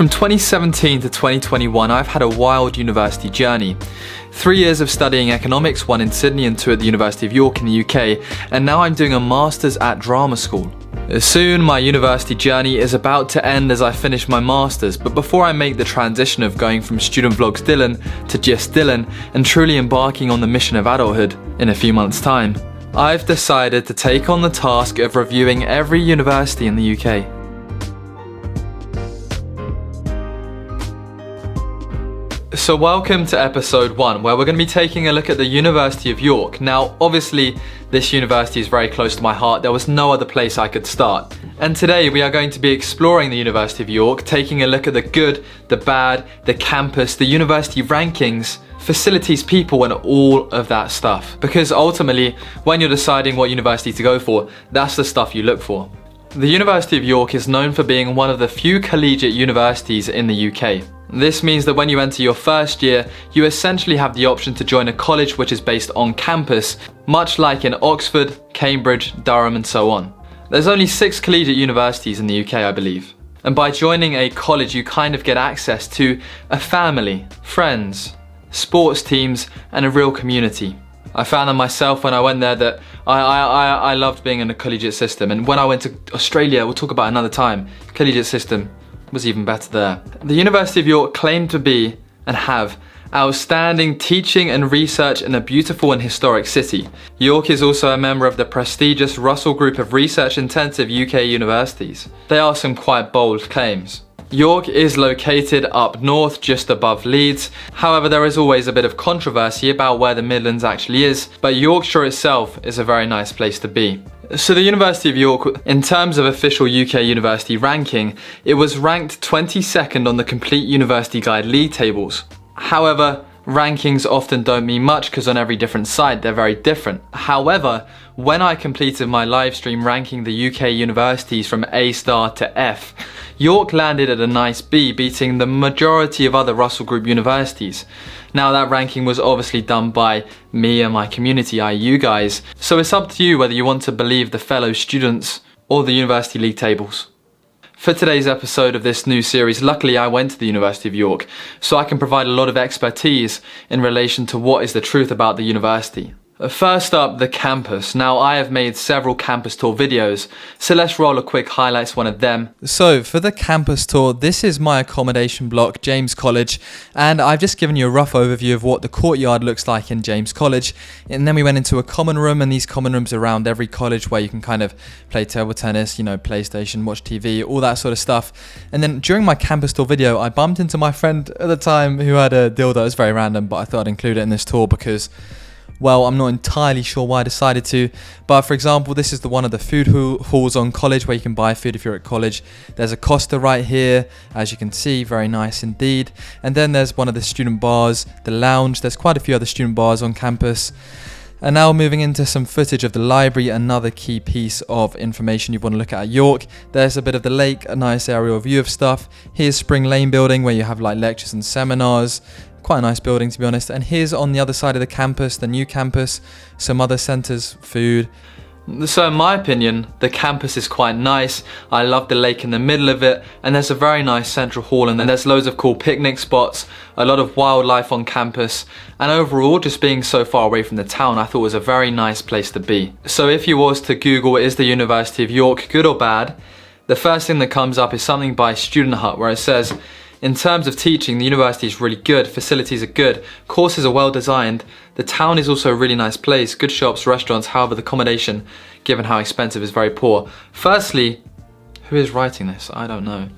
From 2017 to 2021, I've had a wild university journey. 3 years of studying economics, 1 in Sydney and 2 at the University of York in the UK, and now I'm doing a master's at drama school. Soon, my university journey is about to end as I finish my master's, but before I make the transition of going from Student Vlogs Dylan to Just Dylan and truly embarking on the mission of adulthood in a few months' time, I've decided to take on the task of reviewing every university in the UK. So welcome to episode 1, where we're going to be taking a look at the University of York. Now, obviously, this university is very close to my heart. There was no other place I could start. And today we are going to be exploring the University of York, taking a look at the good, the bad, the campus, the university rankings, facilities, people, and all of that stuff. Because ultimately, when you're deciding what university to go for, that's the stuff you look for. The University of York is known for being one of the few collegiate universities in the UK. This means that when you enter your first year, you essentially have the option to join a college which is based on campus, much like in Oxford, Cambridge, Durham, and so on. There's only 6 collegiate universities in the UK, I believe. And by joining a college, you kind of get access to a family, friends, sports teams, and a real community. I found that myself when I went there that I loved being in a collegiate system. And when I went to Australia, we'll talk about another time, collegiate system was even better there. The University of York claimed to be, and have, outstanding teaching and research in a beautiful and historic city. York is also a member of the prestigious Rusell group of research-intensive UK universities. They are some quite bold claims. York is located up north, just above Leeds. However, there is always a bit of controversy about where the Midlands actually is, but Yorkshire itself is a very nice place to be. So the University of York, in terms of official UK university ranking, it was ranked 22nd on the Complete University Guide league tables. However, rankings often don't mean much because on every different site they're very different. However, when I completed my live stream ranking the UK universities from A star to F, York landed at a nice B, beating the majority of other Russell Group universities. Now that ranking was obviously done by me and my community, i.e. you guys, so it's up to you whether you want to believe the fellow students or the university league tables. For today's episode of this new series, luckily I went to the University of York, so I can provide a lot of expertise in relation to what is the truth about the university. First up, the campus. Now, I have made several campus tour videos, so let's roll a quick highlights one of them. So for the campus tour, this is my accommodation block, James College, and I've just given you a rough overview of what the courtyard looks like in James College, and then we went into a common room, and these common rooms around every college where you can kind of play table tennis, PlayStation, watch TV, all that sort of stuff. And then during my campus tour video, I bumped into my friend at the time who had a dildo. It was very random, but I thought I'd include it in this tour because, well, I'm not entirely sure why I decided to, but for example, this is one of the food halls on college where you can buy food if you're at college. There's a Costa right here, as you can see, very nice indeed. And then there's one of the student bars, the lounge. There's quite a few other student bars on campus. And now moving into some footage of the library, another key piece of information you want to look at York. There's a bit of the lake, a nice aerial view of stuff. Here's Spring Lane building where you have like lectures and seminars. Quite a nice building, to be honest. And here's on the other side of the campus, the new campus, some other centres, food. So in my opinion, the campus is quite nice. I love the lake in the middle of it, and there's a very nice central hall, and then there's loads of cool picnic spots, a lot of wildlife on campus, and overall, just being so far away from the town, I thought it was a very nice place to be. So if you was to Google, is the University of York good or bad? The first thing that comes up is something by Student Hut where it says, in terms of teaching, the university is really good, facilities are good, courses are well designed, the town is also a really nice place, good shops, restaurants, however the accommodation, given how expensive, is very poor. Firstly, who is writing this? I don't know.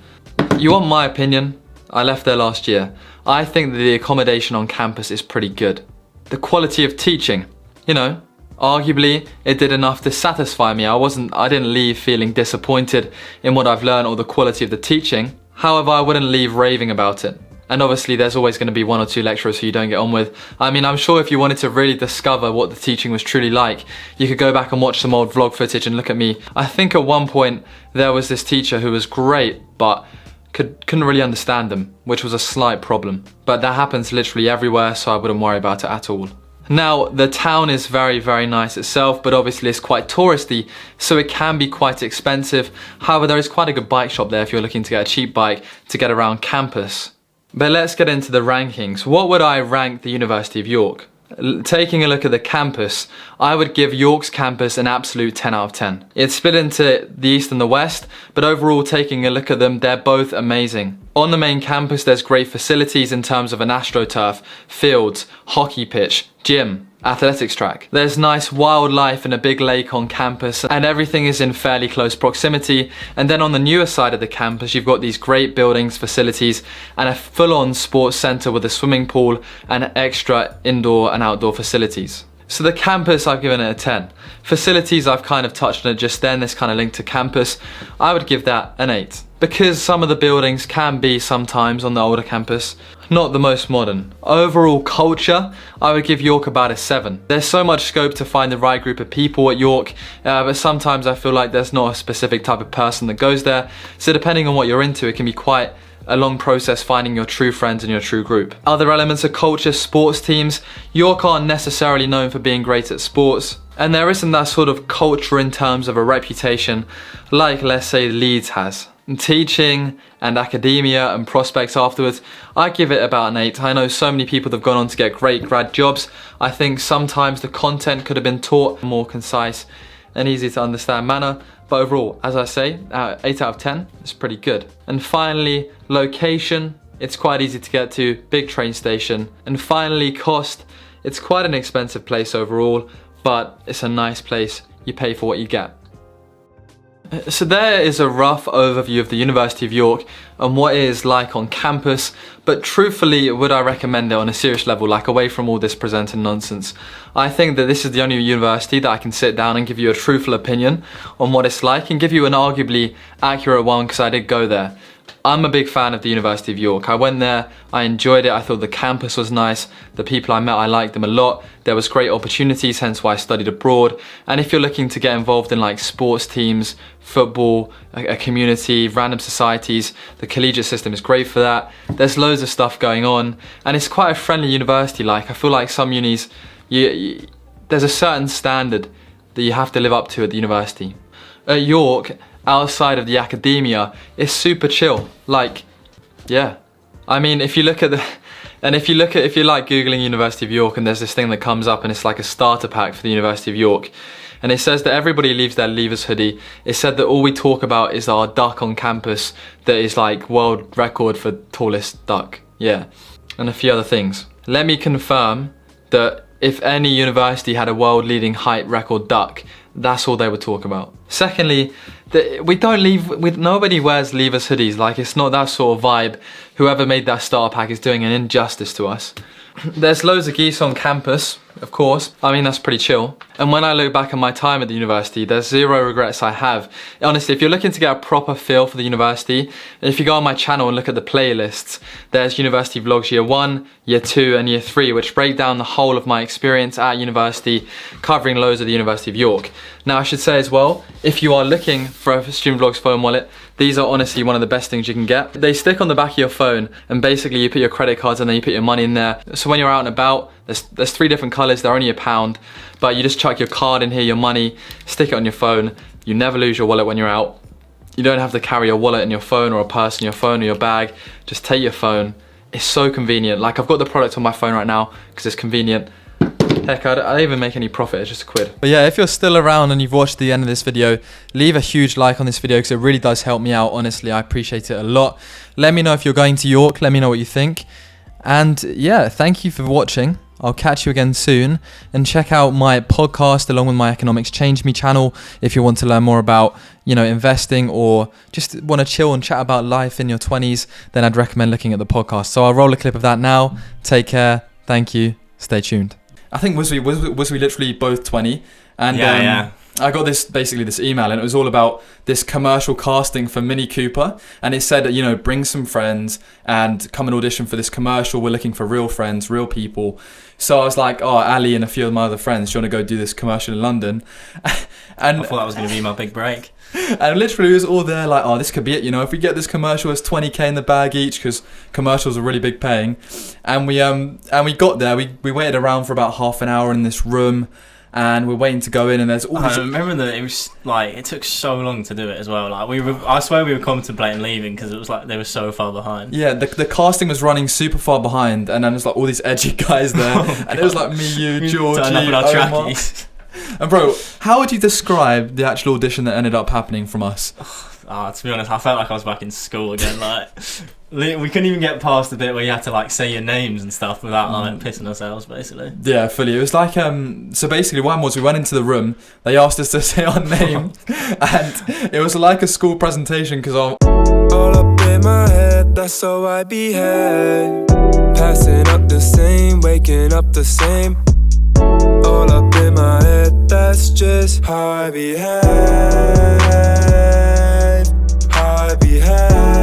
You want my opinion? I left there last year. I think that the accommodation on campus is pretty good. The quality of teaching, arguably it did enough to satisfy me. I didn't leave feeling disappointed in what I've learned or the quality of the teaching. However, I wouldn't leave raving about it. And obviously there's always going to be 1 or 2 lecturers who you don't get on with. I mean, I'm sure if you wanted to really discover what the teaching was truly like, you could go back and watch some old vlog footage and look at me. I think at one point there was this teacher who was great, but couldn't really understand them, which was a slight problem. But that happens literally everywhere, so I wouldn't worry about it at all. Now, the town is very, very nice itself, but obviously it's quite touristy, so it can be quite expensive. However, there is quite a good bike shop there if you're looking to get a cheap bike to get around campus. But let's get into the rankings. What would I rank the University of York? Taking a look at the campus, I would give York's campus an absolute 10 out of 10. It's split into the east and the west, but overall, taking a look at them, they're both amazing. On the main campus, there's great facilities in terms of an AstroTurf, fields, hockey pitch, gym, athletics track. There's nice wildlife and a big lake on campus, and everything is in fairly close proximity. And then on the newer side of the campus, you've got these great buildings, facilities, and a full-on sports centre with a swimming pool and extra indoor and outdoor facilities. So the campus, I've given it a 10. Facilities, I've kind of touched on it just then, this kind of linked to campus. I would give that an 8. Because some of the buildings can be sometimes on the older campus not the most modern. Overall culture, I would give York about a 7. There's so much scope to find the right group of people at York, but sometimes I feel like there's not a specific type of person that goes there. So depending on what you're into, it can be quite a long process finding your true friends and your true group. Other elements of culture, sports teams. York aren't necessarily known for being great at sports, and there isn't that sort of culture in terms of a reputation like, let's say, Leeds has. Teaching and academia and prospects afterwards, I give it about an 8. I know so many people have gone on to get great grad jobs. I think sometimes the content could have been taught in a more concise and easy to understand manner, but overall, as I say, 8 out of 10 is pretty good. And finally, location, it's quite easy to get to, big train station. And finally, cost, it's quite an expensive place overall, but it's a nice place. You pay for what you get. So there is a rough overview of the University of York and what it is like on campus, but truthfully, would I recommend it on a serious level, like away from all this presenting nonsense? I think that this is the only university that I can sit down and give you a truthful opinion on what it's like and give you an arguably accurate one, because I did go there. I'm a big fan of the University of York. I went there, I enjoyed it, I thought the campus was nice, the people I met, I liked them a lot. There was great opportunities, hence why I studied abroad. And if you're looking to get involved in like sports teams, football, a community, random societies, the collegiate system is great for that. There's loads of stuff going on, and it's quite a friendly university. Like, I feel like some unis, there's a certain standard that you have to live up to at the university. At York, outside of the academia, it's super chill. Like, yeah. I mean, if you like Googling University of York, and there's this thing that comes up and it's like a starter pack for the University of York. And it says that everybody leaves their leavers hoodie. It said that all we talk about is our duck on campus that is like world record for tallest duck. Yeah. And a few other things. Let me confirm that if any university had a world leading height record duck, that's all they would talk about. Secondly, nobody wears leavers hoodies. Like, it's not that sort of vibe. Whoever made that starter pack is doing an injustice to us. There's loads of geese on campus, of course. I mean, that's pretty chill. And when I look back at my time at the university, there's zero regrets I have. Honestly, if you're looking to get a proper feel for the university, and if you go on my channel and look at the playlists, there's University Vlogs Year 1, Year 2 and Year 3, which break down the whole of my experience at university, covering loads of the University of York. Now, I should say as well, if you are looking for a Student Vlogs phone wallet, these are honestly one of the best things you can get. They stick on the back of your phone, and basically you put your credit cards and then you put your money in there. So when you're out and about, there's 3 different colours, they're only £1, but you just chuck your card in here, your money, stick it on your phone. You never lose your wallet when you're out. You don't have to carry a wallet in your phone or a purse in your phone or your bag. Just take your phone. It's so convenient. Like, I've got the product on my phone right now because it's convenient. Heck, I don't even make any profit, it's just £1. But yeah, if you're still around and you've watched the end of this video, leave a huge like on this video because it really does help me out. Honestly, I appreciate it a lot. Let me know if you're going to York, let me know what you think. And yeah, thank you for watching. I'll catch you again soon, and check out my podcast along with my Economics Change Me channel if you want to learn more about, investing, or just want to chill and chat about life in your 20s, then I'd recommend looking at the podcast. So I'll roll a clip of that now. Take care. Thank you. Stay tuned. I think was we literally both 20? And yeah. I got this email, and it was all about this commercial casting for Mini Cooper, and it said, you know, bring some friends and come and audition for this commercial. We're looking for real friends, real people. So I was like, oh, Ali and a few of my other friends, do you want to go do this commercial in London? And I thought that was going to be my big break. And literally it was all there like, oh, this could be it, you know, if we get this commercial, it's 20k in the bag each, because commercials are really big paying. And we got there, we waited around for about half an hour in this room, and we're waiting to go in, and there's all these... I remember that it was like, it took so long to do it as well. Like I swear we were contemplating leaving because it was like they were so far behind. Yeah, the casting was running super far behind, and then there's like all these edgy guys there, and it was like me, you, Georgie, Omar. And bro, how would you describe the actual audition that ended up happening from us? To be honest, I felt like I was back in school again. Like, we couldn't even get past the bit where you had to like say your names and stuff without like pissing ourselves, basically. Yeah, fully. It was like so basically what happened was we went into the room, they asked us to say our name, and it was like a school presentation because all up in my head, that's how I behave. Passing up the same, waking up the same. All up in my head, that's just how I behave. How I behave.